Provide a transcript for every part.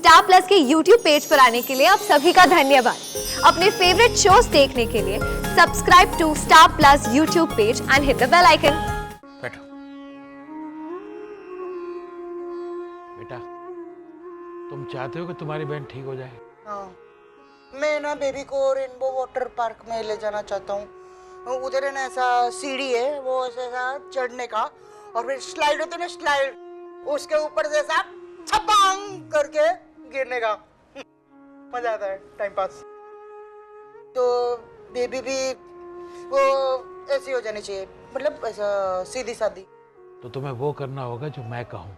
Star plus के YouTube page पर आने के लिए आप सभी का धन्यवाद। अपने फेवरेट शोज देखने के लिए subscribe to Star Plus YouTube page and hit the bell icon. बैठो बेटा, तुम चाहते हो कि तुम्हारी बहन ठीक हो जाए? हाँ, मैं ना बेबी को रेनबो वाटर पार्क में ले जाना चाहता हूँ। उधर है ना ऐसा सीढ़ी है, वो ऐसा चढ़ने का, और फिर स्लाइड होती है ना, स्लाइड, उसके ऊपर से ऐसा छपांग करके गिरने का। मजा आता है, टाइम पास। तो बेबी भी वो ऐसी हो जानी चाहिए, मतलब ऐसा सीधी सादी। तो तुम्हें वो करना होगा जो मैं कहूँ।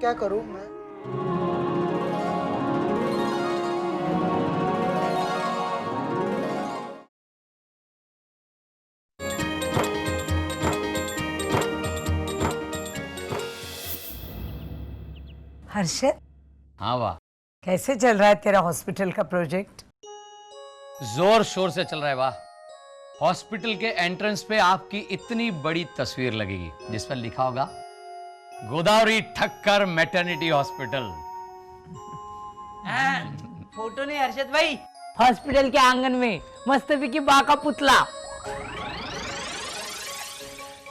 क्या करूँ मैं? हर्षद, हाँ वाह, कैसे चल रहा है तेरा हॉस्पिटल का प्रोजेक्ट? जोर शोर से चल रहा है वाह। हॉस्पिटल के एंट्रेंस पे आपकी इतनी बड़ी तस्वीर लगेगी जिस पर लिखा होगा Godavari Thakkar maternity hospital. Photo नहीं हर्षद भाई, हॉस्पिटल के आंगन में मस्तपी बा का पुतला।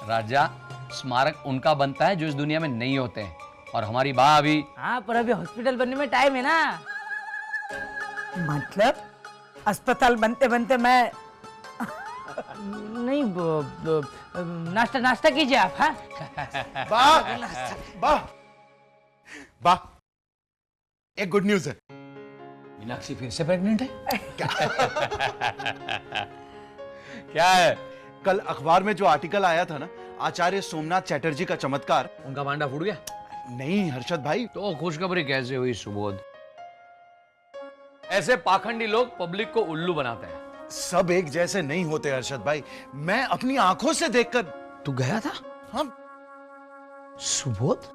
राजा, स्मारक उनका बनता है जो इस दुनिया में नहीं होते हैं, और हमारी बा अभी। हाँ, पर अभी हॉस्पिटल बनने में टाइम है ना। मतलब अस्पताल बनते बनते मैं नहीं, नाश्ता नाश्ता कीजिए आप। हाँ, वाह, एक गुड न्यूज है। मीनाक्षी फिर से प्रेग्नेंट है? क्या है? कल अखबार में जो आर्टिकल आया था ना, आचार्य सोमनाथ चैटर्जी का चमत्कार। उनका मांडा फूट गया? नहीं हर्षद भाई। तो खुशखबरी कैसे हुई सुबोध? ऐसे पाखंडी लोग पब्लिक को उल्लू बनाते हैं। सब एक जैसे नहीं होते हर्षद भाई, मैं अपनी आंखों से देखकर। तू गया था? हाँ। सुबोध,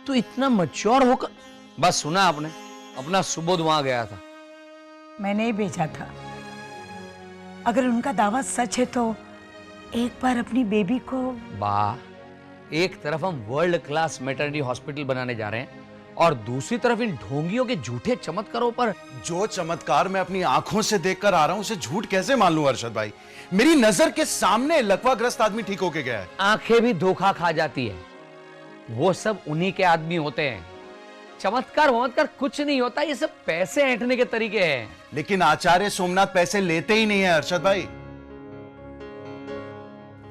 तू इतना मैच्योर होकर। बस सुना आपने, अपना सुबोध वहां गया था। मैंने ही भेजा था। अगर उनका दावा सच है तो एक बार अपनी बेबी को। वाह, एक तरफ हम वर्ल्ड क्लास मैटरनिटी हॉस्पिटल बनाने जा रहे हैं और दूसरी तरफ इन ढोंगियों के झूठे चमत्कारों पर। जो चमत्कार मैं अपनी आंखों से देखकर आ रहा हूं, उसे झूठ कैसे मान लूं हर्षद भाई? मेरी नजर के सामने लकवाग्रस्त आदमी ठीक होके गया है। आंखें भी धोखा खा जाती है, वो सब उन्हीं के आदमी होते हैं। चमत्कार वमत्कार कुछ नहीं होता, ये सब पैसे ऐंठने के तरीके हैं। लेकिन आचार्य सोमनाथ पैसे लेते ही नहीं है हर्षद भाई,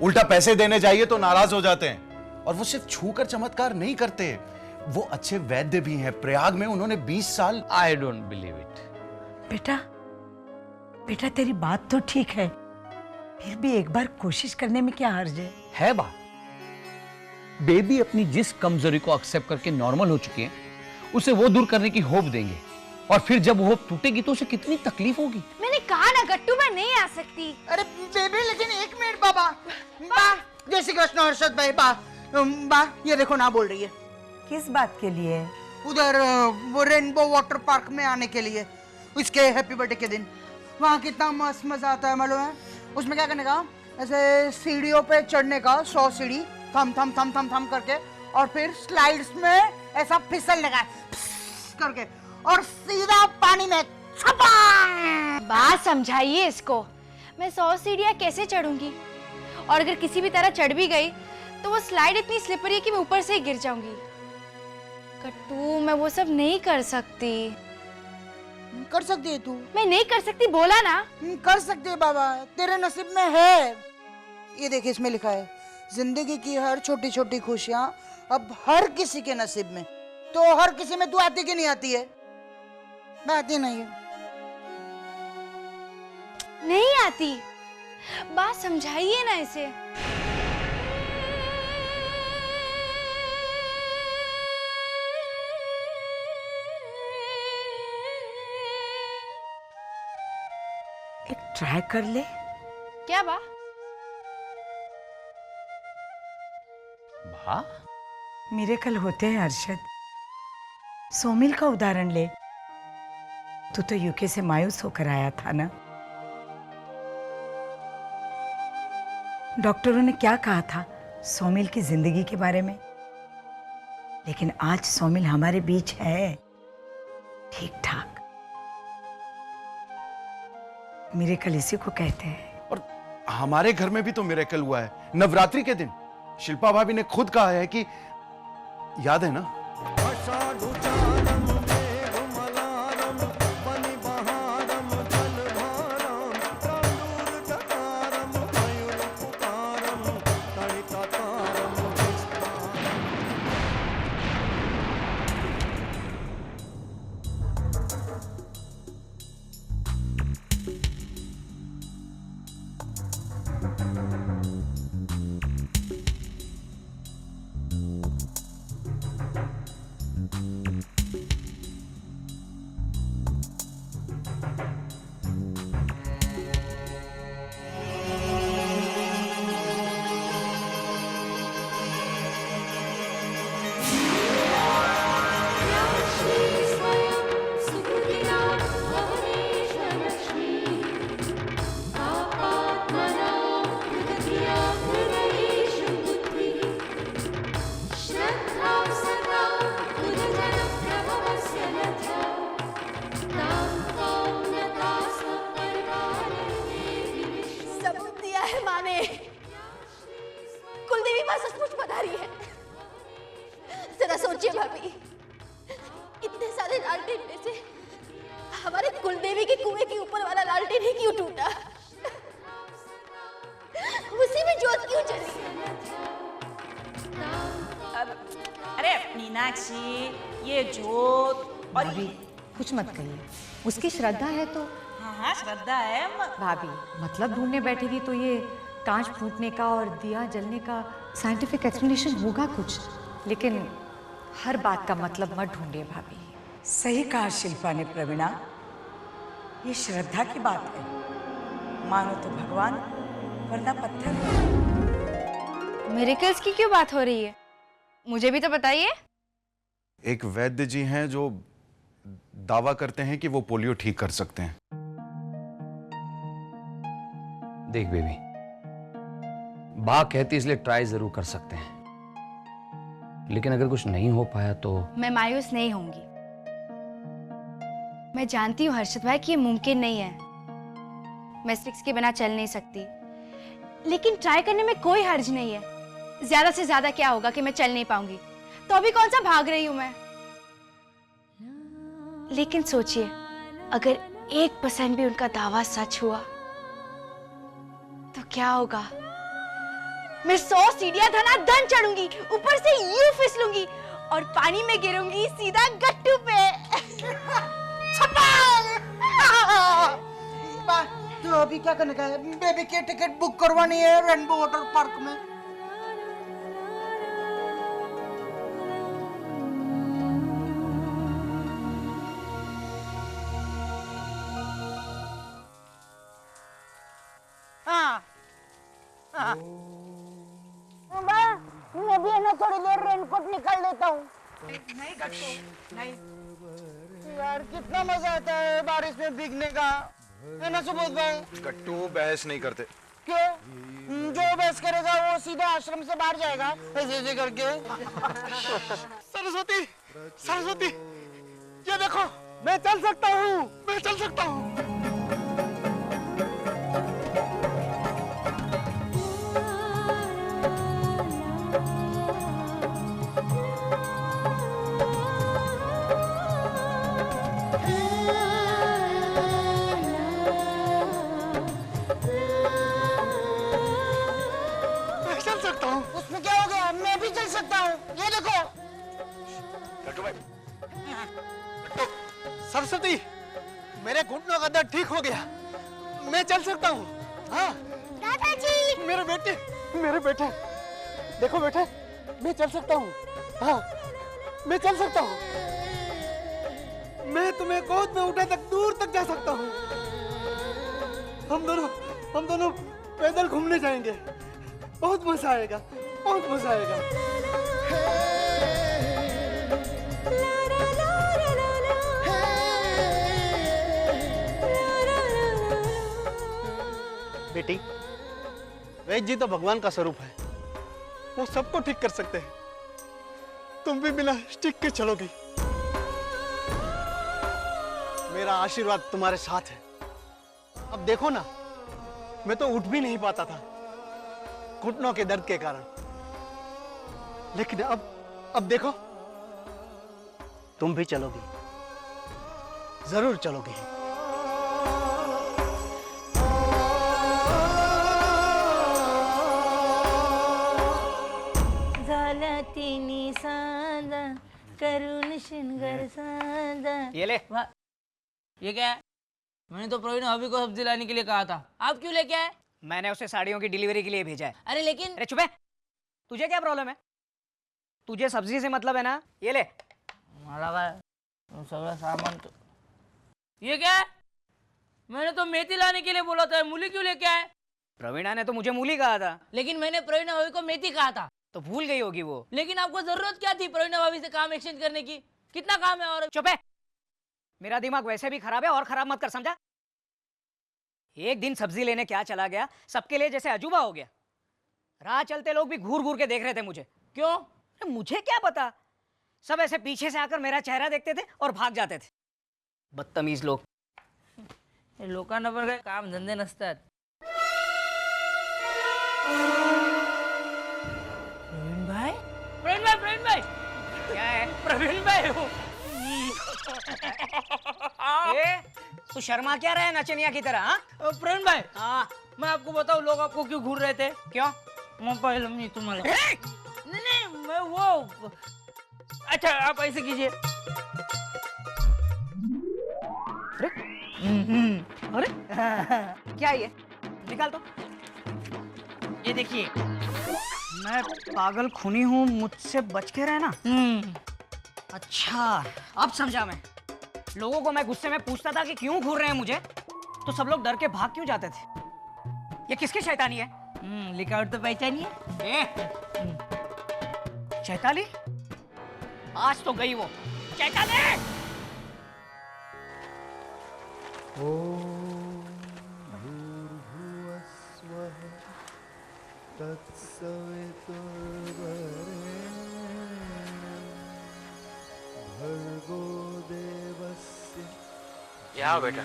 उल्टा पैसे देने जाइए तो नाराज हो जाते हैं। और वो सिर्फ छूकर चमत्कार नहीं करते, वो अच्छे वैद्य भी हैं। प्रयाग में उन्होंने 20 साल। I don't believe it. बेटा, बेटा तेरी बात तो ठीक है, फिर भी एक बार कोशिश करने में क्या हर्ज है? बात, बेबी अपनी जिस कमजोरी को एक्सेप्ट करके नॉर्मल हो चुकी है, उसे वो दूर करने की होप देंगे, और फिर जब वो होप टूटेगी तो उसे कितनी तकलीफ होगी। मैंने कहा ना गट्टू, मैं नहीं आ सकती। अरे बेबी, लेकिन एक मिनट। बाबा, जय श्री कृष्ण हर्षद भाई। बा, ये देखो ना बोल रही है। किस बात के लिए? उधर वो रेनबो वाटर पार्क में आने के लिए, उसके हैप्पी बर्थडे के दिन। वहाँ कितना मस्त मजा आता है मालूम है? उसमें क्या करने का, ऐसे सीढ़ियों पे चढ़ने का, 100 सीढ़ी थम थम थम थम थम करके, और फिर स्लाइड्स में ऐसा फिसलने का करके, और सीधा पानी में छपांग। बात समझाइए इसको। मैं 100 सीढ़ियाँ कैसे चढ़ूंगी? और अगर किसी भी तरह चढ़ भी गई तो वो स्लाइड इतनी स्लिपरी है कि मैं ऊपर से ही गिर जाऊंगी। कट्टू, मैं वो सब नहीं कर सकती। कर सकती है तू। मैं नहीं कर सकती, बोला ना। कर सकती है बाबा, तेरे नसीब में है। ये देखिए, इसमें लिखा है, जिंदगी की हर छोटी छोटी खुशियां अब हर किसी के नसीब में। तो हर किसी में तू आती कि नहीं आती है? मैं आती नहीं है। नहीं आती। बात समझाइए ना इसे। एक ट्राई कर ले। क्या बा? मिरेकल होते हैं हर्षद। सोमिल का उदाहरण ले, तू तो यूके से मायूस होकर आया था ना। डॉक्टरों ने क्या कहा था सोमिल की जिंदगी के बारे में? लेकिन आज सोमिल हमारे बीच है, ठीक ठाक। मिरेकल इसी को कहते हैं। और हमारे घर में भी तो मिरेकल हुआ है नवरात्रि के दिन। शिल्पा भाभी ने खुद कहा है कि, याद है ना? सबूत दिया है माँ ने। कुलदेवी माँ सचमुच पधारी है। जरा सोचिए भाभी, इतने सारे लालटेन में से हमारे कुलदेवी के कुएं के ऊपर वाला लालटेन ही क्यों टूटा? उसी में जोत क्यों जली? अरे मीनाक्षी, ये जोत और भाभी कुछ मत कहिए, उसकी श्रद्धा है तो। हाँ श्रद्धा है। भाभी मतलब ढूंढने बैठेगी तो ये कांच फूटने का और दिया जलने का साइंटिफिक एक्सप्लेनेशन होगा कुछ, लेकिन हर बात का मतलब मत ढूंढिए भाभी। सही कहा शिल्पा ने प्रवीणा, ये श्रद्धा की बात है। मानो तो भगवान वरना पत्थर। मिरेकल्स की क्यों बात हो रही है? मुझे भी तो बताइए। एक वैद्य जी हैं जो दावा करते हैं कि वो पोलियो ठीक कर सकते हैं। देख बेबी, बा कहती इसलिए ट्राई जरूर कर सकते हैं, लेकिन अगर कुछ नहीं हो पाया तो। मैं मायूस नहीं होंगी। मैं जानती हूँ हर्षद भाई कि ये मुमकिन नहीं है, मैं स्टिक्स के बिना चल नहीं सकती, लेकिन ट्राई करने में कोई हर्ज नहीं है। ज्यादा से ज्यादा क्या होगा कि मैं चल नहीं पाऊंगी, तो अभी कौन सा भाग रही हूं मैं। लेकिन सोचिए, अगर 1% भी उनका दावा सच हुआ तो क्या होगा? मैं 100 सीढ़ियां धनाधन चढ़ूंगी, ऊपर से यूं फिसलूंगी और पानी में गिरूंगी सीधा गट्टू पे। तो अभी क्या करने का है? बेबी की टिकट बुक करवानी है रेनबो वाटर पार्क में। मैं भी है ना थोड़ी देर रेनकोट निकाल देता हूँ। नहीं गट्टू नहीं। यार कितना मजा आता है बारिश में भीगने का, है ना सुबोध भाई? गट्टू बहस नहीं करते। क्यों? जो बहस करेगा वो सीधा आश्रम से बाहर जाएगा ऐसे ऐसे करके। सरस्वती, सरस्वती, ये देखो, मैं चल सकता हूँ, मैं चल सकता हूँ। उसमें क्या हो गया? मैं भी चल सकता हूँ, ये देखो। गट्टू भाई, गट्टू, सरस्वती, मेरे घुटनों का दर्द ठीक हो गया, मैं चल सकता हूँ। हाँ दादाजी, मेरे बेटे, देखो बेटे, मैं चल सकता हूँ। हाँ, मैं चल सकता हूँ। मैं तुम्हें गोद में उठा तक दूर तक जा सकता हूँ। हम दोनों पैदल घूमने जाएंगे, बहुत मजा आएगा, बहुत मजा आएगा। बेटी, वैद्य जी तो भगवान का स्वरूप है, वो सबको ठीक कर सकते हैं। तुम भी बिना स्टिक के चलोगी। मेरा आशीर्वाद तुम्हारे साथ है। अब देखो ना, मैं तो उठ भी नहीं पाता था घुटनों के दर्द के कारण, लेकिन अब देखो, तुम भी चलोगी, जरूर चलोगी। झाला तिन्ही सांजा करून शिनगर सांजा। ये ले। ये क्या है? मैंने तो प्रवीण भाभी को सब्जी लाने के लिए कहा था, आप क्यों लेके आए? मैंने उसे साड़ियों की डिलीवरी के लिए भेजा है। अरे लेकिन अरे चुप है, तुझे क्या प्रॉब्लम है? तुझे सब्जी से मतलब है ना? ये ले। मला काय सगळं सामान तो ये क्या है? मैंने तो मेथी लाने के लिए बोला था, मूली क्यों लेके आए? प्रवीणा ने तो मुझे मूली कहा था। लेकिन मैंने प्रवीण भाभी को मेथी कहा था। तो भूल गई होगी वो। लेकिन आपको जरूरत क्या थी प्रवीण भाभी से काम एक्सचेंज करने की? कितना काम है? और चुप है, मेरा दिमाग वैसे भी खराब है और खराब मत कर, समझा? एक दिन सब्जी लेने क्या चला गया, सबके लिए जैसे अजूबा हो गया। राह चलते लोग भी घूर घूर के देख रहे थे मुझे। क्यों? अरे मुझे क्या पता, सब ऐसे पीछे से आकर मेरा चेहरा देखते थे और भाग जाते थे। बदतमीज लोग। हे लोकांना पण काही काम धंदे नसतात। प्रवीण भाई क्या है? प्रवीण भाई हो। ए, तू शर्मा क्या रहा है नचनिया की तरह? हाँ प्रवीण भाई, हाँ, मैं आपको बताऊं लोग आपको क्यों घूर रहे थे? क्यों? मैं पहले नहीं तुम्हारा नहीं मैं वो। अच्छा आप ऐसे कीजिए। अरे क्या ये? निकाल तो। ये देखिए, मैं पागल खूनी हूँ, मुझसे बच के रहना। अच्छा, अब समझा मैं। लोगों को मैं गुस्से में पूछता था कि क्यों घूर रहे हैं मुझे, तो सब लोग डर के भाग क्यों जाते थे। ये किसकी शैतानी है? लिखावट तो पहचानिए। चैताली? आज तो गई वो। चैताली! यहाँ बेटा,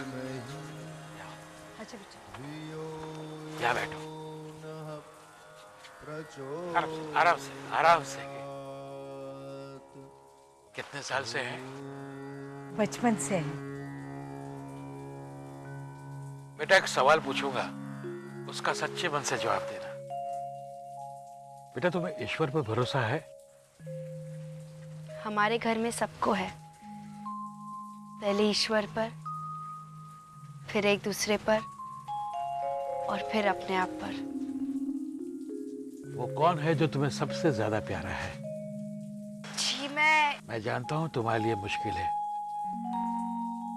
अच्छा बेटा। यहाँ बैठो। आराम से, आराम से। कितने साल से है? बचपन से है। बेटा एक सवाल पूछूंगा, उसका सच्चे मन से जवाब देना। बेटा तुम्हें ईश्वर पर भरोसा है? हमारे घर में सबको है, पहले ईश्वर पर, फिर एक दूसरे पर, और फिर अपने आप पर। वो कौन है जो तुम्हें सबसे ज्यादा प्यारा है? जी मैं जानता हूं तुम्हारे लिए मुश्किल है,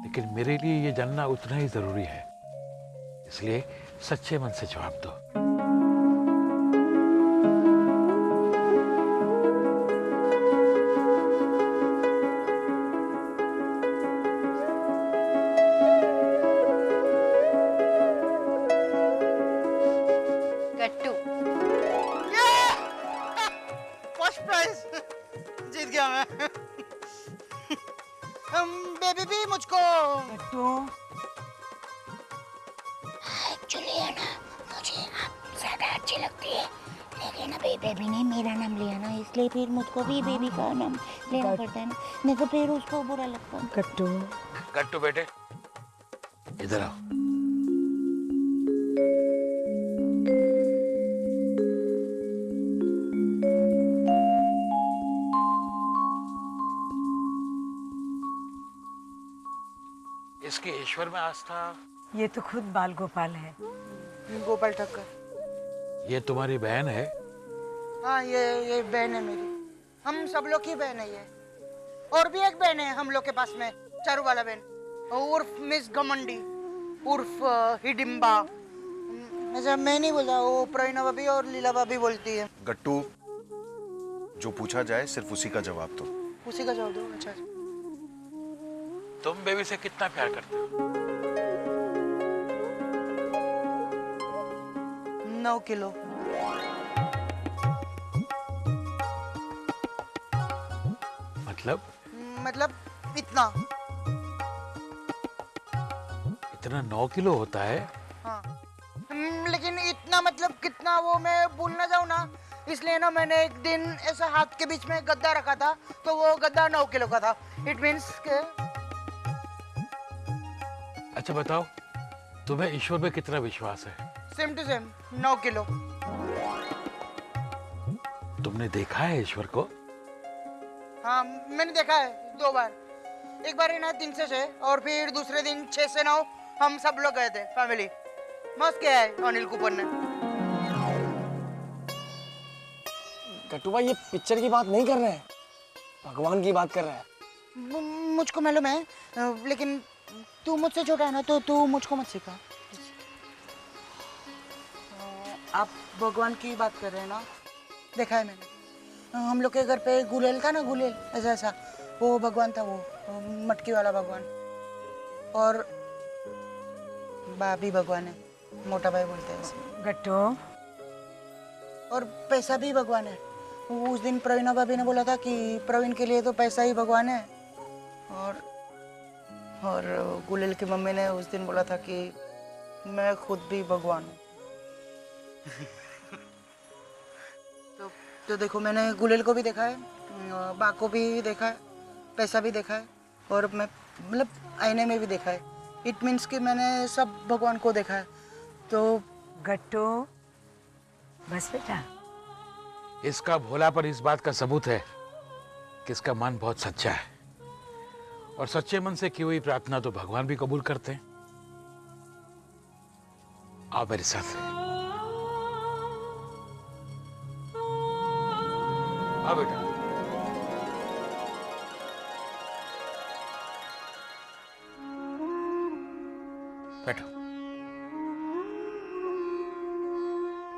लेकिन मेरे लिए ये जानना उतना ही जरूरी है, इसलिए सच्चे मन से जवाब दो। गट्टू। फर्स्ट प्राइज जीत गया मैं। बेबी भी मुझको। एक्चुअली है ना, मुझे आप ज्यादा अच्छी लगती है, लेकिन अभी बेबी ने मेरा नाम लिया ना, इसलिए फिर मुझको भी बेबी का नाम लेना पड़ता है ना, नहीं तो फिर उसको बुरा लगता है। गट्टू। गट्टू बेटे इधर आओ। इसकी ईश्वर में आस्था। ये तो खुद बाल गोपाल है। गोपाल ठक्कर। ये तुम्हारी बहन है? हाँ, ये बहन है मेरी। हम सब लोग की बहन है ये। और भी एक बहन है हम लोग के पास में, चारू वाला बहन, उर्फ मिस गमंडी, उर्फ हिडिम्बा। अच्छा मैं नहीं बोलता, वो प्रवीणा भाभी और लीला भाभी बोलती है। गट्टू, जो पूछा जाए सिर्फ उसी का जवाब दो। उसी का जवाब दो। अच्छा, तुम बेबी से कितना प्यार करते हो? 9 किलो। मतलब इतना। इतना 9 किलो होता है? हाँ। लेकिन इतना मतलब कितना वो मैं भूल ना जाऊँ ना, इसलिए ना मैंने एक दिन ऐसा हाथ के बीच में गद्दा रखा था, तो वो गद्दा 9 किलो का था। इट मीन्स के। अच्छा बताओ, तुम्हें ईश्वर में कितना विश्वास है? Same to same 9 kilo. तुमने देखा है ईश्वर को? हाँ मैंने देखा है 2 बार। एक बार ना 3 से 6 और फिर दूसरे दिन 6 से 9 हम सब लोग गए थे फैमिली। मस्त किया है अनिल कपूर ने। कट्टू भाई ये पिक्चर की बात नहीं कर रहे हैं, भगवान की बात कर रहे हैं। मुझको मालूम है, लेकिन तू मुझसे छोटा है ना, तो तू मुझको मत सिखा। आप भगवान की बात कर रहे हैं ना? देखा है मैंने, हम लोग के घर पे गुलेल था ना, गुलेल ऐसा ऐसा, वो भगवान था, वो मटकी वाला भगवान। और भाभी भगवान है, मोटा भाई बोलते हैं उसे। गट्टू। और पैसा भी भगवान है। उस दिन प्रवीणा भाभी ने बोला था कि प्रवीण के लिए तो पैसा ही भगवान है। और गुलेल की मम्मी ने उस दिन बोला था कि मैं खुद भी भगवान हूँ। तो देखो, मैंने गुलेल को भी देखा है, बा को भी देखा है, पैसा भी देखा है, और मैं मतलब आईने में भी देखा है। इट मीन्स कि मैंने सब भगवान को देखा है। तो गट्टू बस बेटा। इसका भोलापन इस बात का सबूत है कि इसका मन बहुत सच्चा है, और सच्चे मन से की हुई प्रार्थना तो भगवान भी कबूल करते हैं। आओ मेरे साथ। आओ बेटा। बैठो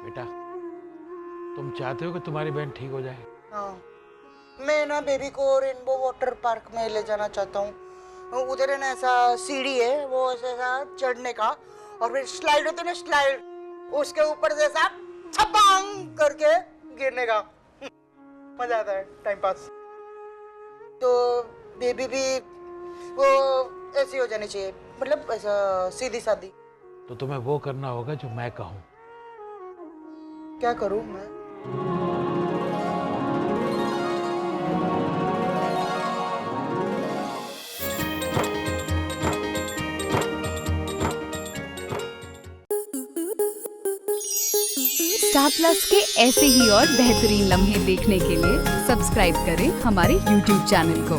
बेटा, तुम चाहते हो कि तुम्हारी बहन ठीक हो जाए? हाँ, मैं ना बेबी को रेनबो वाटर पार्क में ले जाना चाहता हूँ। उधर है ना ऐसा सीढ़ी है, वो ऐसा चढ़ने का, और फिर स्लाइड होती है ना, स्लाइड, उसके ऊपर से ऐसा छपांग करके गिरने का। मजा आता है, टाइम पास। तो बेबी भी वो ऐसी हो जानी चाहिए, मतलब ऐसा सीधी सादी। तो तुम्हें वो करना होगा जो मैं कहूँ। क्या करूँ मैं? स्टार प्लस के ऐसे ही और बेहतरीन लम्हे देखने के लिए सब्सक्राइब करें हमारे YouTube चैनल को।